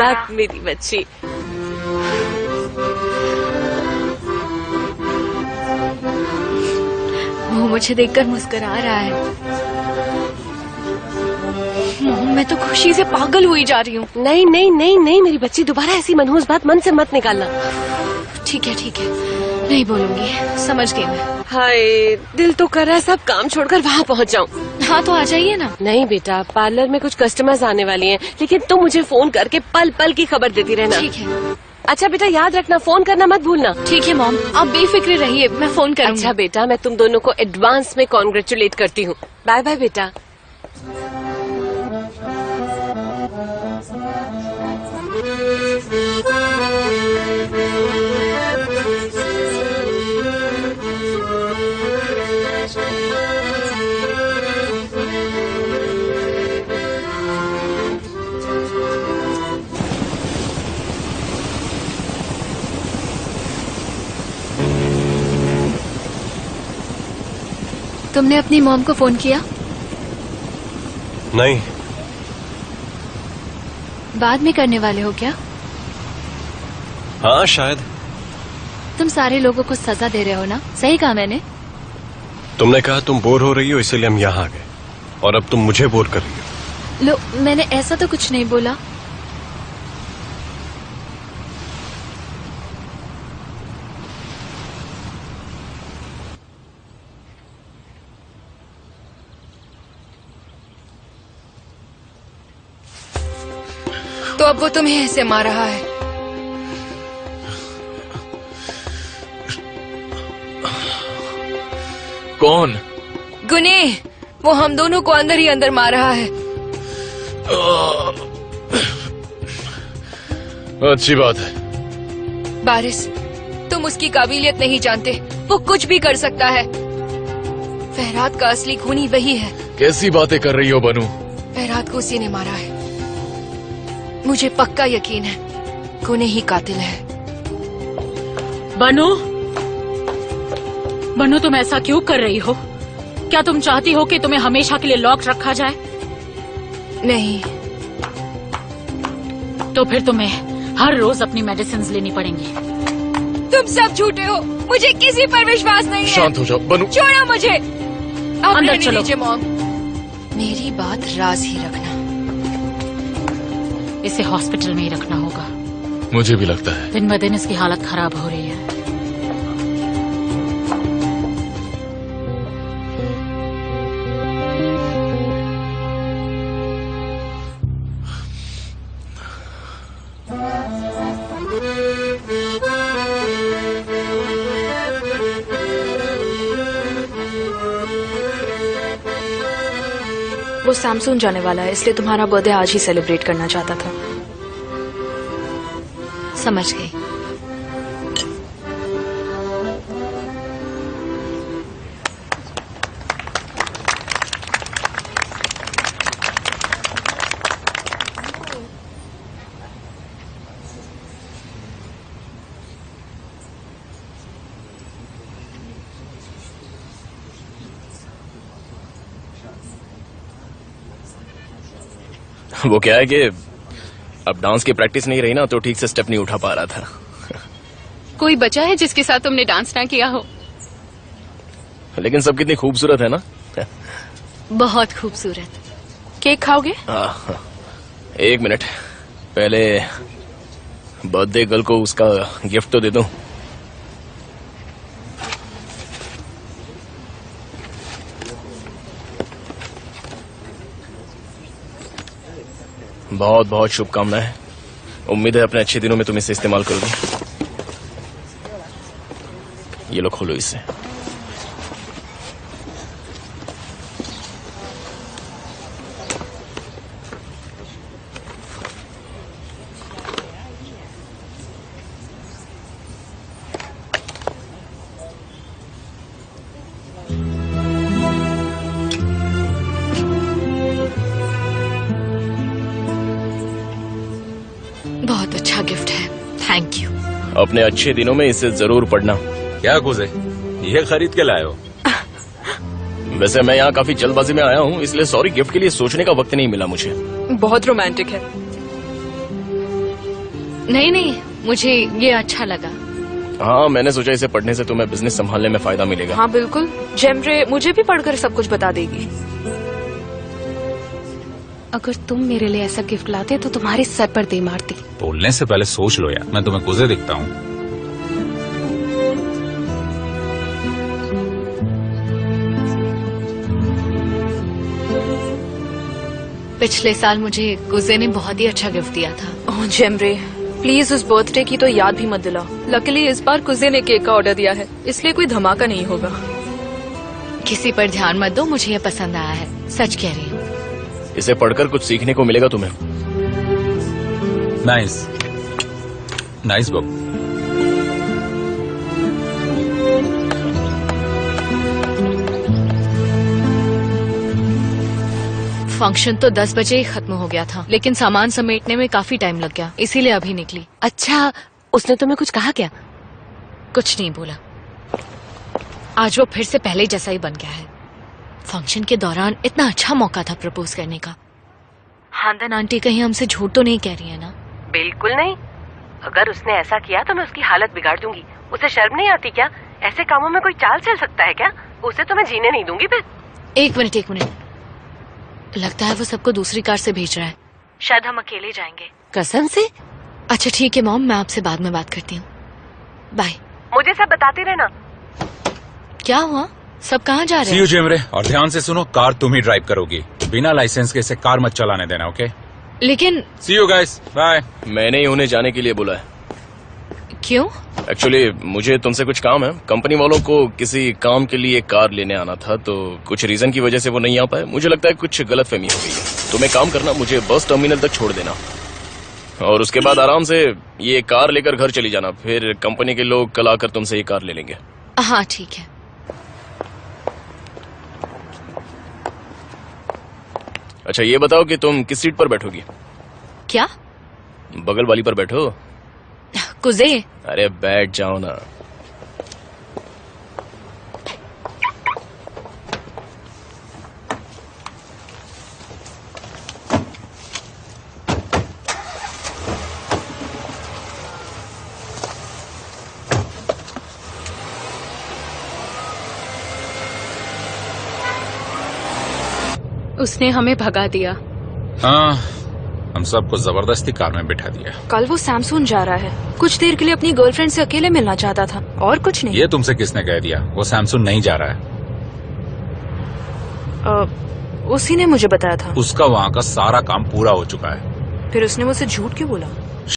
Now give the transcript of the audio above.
रात मेरी बच्ची। वो मुझे देखकर मुस्कुरा रहा है। मैं तो खुशी से पागल हुई जा रही हूँ। नहीं नहीं नहीं नहीं मेरी बच्ची, दोबारा ऐसी मनहूस बात मन से मत निकालना। ठीक है नहीं बोलूंगी, समझ गई मैं। हाय, दिल तो कर रहा है सब काम छोड़कर वहाँ पहुँच जाऊँ। हाँ तो आ जाइए ना। नहीं बेटा, पार्लर में कुछ कस्टमर्स आने वाली हैं, लेकिन तुम मुझे फोन करके पल पल की खबर देती रहना। ठीक है। अच्छा बेटा, याद रखना फोन करना मत भूलना। ठीक है मॉम, आप बेफिक्र रहिए, मैं फोन करूँगी। अच्छा बेटा, मैं तुम दोनों को एडवांस में कॉन्ग्रेचुलेट करती हूँ। बाय बाय बेटा। तुमने अपनी मॉम को फोन किया? नहीं। बाद में करने वाले हो क्या? हाँ शायद। तुम सारे लोगों को सजा दे रहे हो ना? सही कहा मैंने? तुमने कहा तुम बोर हो रही हो इसलिए हम यहाँ आ गए, और अब तुम मुझे बोर कर रही हो। लो, मैंने ऐसा तो कुछ नहीं बोला। तो अब वो तुम्हें ऐसे मार रहा है? कौन? गुने, वो हम दोनों को अंदर ही अंदर मार रहा है। अच्छी बात है। बारिश, तुम उसकी काबिलियत नहीं जानते, वो कुछ भी कर सकता है। फहराद का असली खूनी वही है। कैसी बातें कर रही हो बनू? फहराद को उसी ने मारा है, मुझे पक्का यकीन है। गुने ही कातिल है। बनू तुम ऐसा क्यों कर रही हो? क्या तुम चाहती हो कि तुम्हें हमेशा के लिए लॉक रखा जाए? नहीं। तो फिर तुम्हें हर रोज अपनी मेडिसिन लेनी पड़ेंगी। तुम सब झूठे हो, मुझे किसी पर विश्वास नहीं है। शांत हो जाओ बनू। छोड़ो मुझे। अंदर चलो। मॉम, मेरी बात राज ही रखना। इसे हॉस्पिटल में ही रखना होगा। मुझे भी लगता है। दिन ब दिन इसकी हालत खराब हो रही है। वो सैमसंग जाने वाला है, इसलिए तुम्हारा बर्थडे आज ही सेलिब्रेट करना चाहता था। समझ गई। वो क्या है कि अब डांस की प्रैक्टिस नहीं रही ना, तो ठीक से स्टेप नहीं उठा पा रहा था। कोई बचा है जिसके साथ तुमने डांस ना किया हो? लेकिन सब कितनी खूबसूरत है ना। बहुत खूबसूरत। केक खाओगे? एक मिनट, पहले बर्थडे गर्ल को उसका गिफ्ट तो दे दूं। बहुत बहुत शुभकामनाएं। उम्मीद है अपने अच्छे दिनों में तुम इसे इस्तेमाल करोगे। ये लो, खोलो इसे। बहुत अच्छा गिफ्ट है, थैंक यू। अपने अच्छे दिनों में इसे जरूर पढ़ना। क्या कुछ है, ये खरीद के लाए हो? वैसे मैं यहाँ काफी जल्दबाजी में आया हूँ, इसलिए सॉरी, गिफ्ट के लिए सोचने का वक्त नहीं मिला मुझे। बहुत रोमांटिक है। नहीं नहीं, मुझे ये अच्छा लगा। हाँ, मैंने सोचा इसे पढ़ने से तुम्हें बिजनेस संभालने में फायदा मिलेगा। हाँ बिल्कुल, जेमरे मुझे भी पढ़कर सब कुछ बता देगी। अगर तुम मेरे लिए ऐसा गिफ्ट लाते तो तुम्हारे सर पर दे मारती। बोलने से पहले सोच लो यार, मैं तुम्हें कुजे दिखता हूँ। पिछले साल मुझे गुजे ने बहुत ही अच्छा गिफ्ट दिया था। ओह जेमरे, प्लीज उस बर्थडे की तो याद भी मत दिलाओ। लकीली इस बार कुजे ने केक का ऑर्डर दिया है, इसलिए कोई धमाका नहीं होगा। किसी पर ध्यान मत दो, मुझे ये पसंद आया है, सच कह रही हूँ। इसे पढ़कर कुछ सीखने को मिलेगा तुम्हें। Nice nice book. फंक्शन तो 10 बजे ही खत्म हो गया था, लेकिन सामान समेटने में काफी टाइम लग गया, इसीलिए अभी निकली। अच्छा, उसने तुम्हें कुछ कहा क्या? कुछ नहीं बोला। आज वो फिर से पहले जैसा ही बन गया है। फंक्शन के दौरान इतना अच्छा मौका था प्रपोज करने का। हांदन आंटी कहीं हमसे झूठ तो नहीं कह रही है ना? बिल्कुल नहीं। अगर उसने ऐसा किया तो मैं उसकी हालत बिगाड़ दूंगी। उसे शर्म नहीं आती क्या? ऐसे कामों में कोई चाल चल सकता है क्या? उसे तो मैं जीने नहीं दूंगी फिर। एक मिनट, लगता है वो सबको दूसरी कार से भेज रहा है। शायद हम अकेले जाएंगे। कसम से? अच्छा ठीक है मॉम, मैं आपसे बाद में बात करती हूँ। बाय। मुझे सब बताते रहना। क्या हुआ? सब कहाँ जा रहे सी यू हैं? जेमरे, और ध्यान से सुनो, कार तुम ही ड्राइव करोगी। बिना लाइसेंस के इसे कार मत चलाने देना, ओके? लेकिन सी यू गाइस, बाय। मैंने ही उन्हें जाने के लिए बोला है। क्यों? एक्चुअली मुझे तुमसे कुछ काम है। कंपनी वालों को किसी काम के लिए कार लेने आना था, तो कुछ रीजन की वजह से वो नहीं आ पाए। मुझे लगता है कुछ गलतफहमी हो गई है। तुम एक काम करना, मुझे बस टर्मिनल तक छोड़ देना और उसके बाद आराम से ये कार लेकर घर चली जाना। फिर कंपनी के लोग कल आकर तुमसे ये कार ले लेंगे। हाँ ठीक है। अच्छा ये बताओ कि तुम किस सीट पर बैठोगी? क्या? बगल वाली पर बैठो। कुजे। अरे बैठ जाओ ना। उसने हमें भगा दिया। हाँ, हम सबको जबरदस्ती कार में बिठा दिया। कल वो सैमसून जा रहा है, कुछ देर के लिए अपनी गर्लफ्रेंड से अकेले मिलना चाहता था, और कुछ नहीं। ये तुमसे किसने कह दिया? वो सैमसंग नहीं जा रहा है। उसी ने मुझे बताया था। उसका वहाँ का सारा काम पूरा हो चुका है। फिर उसने मुझसे झूठ क्यों बोला?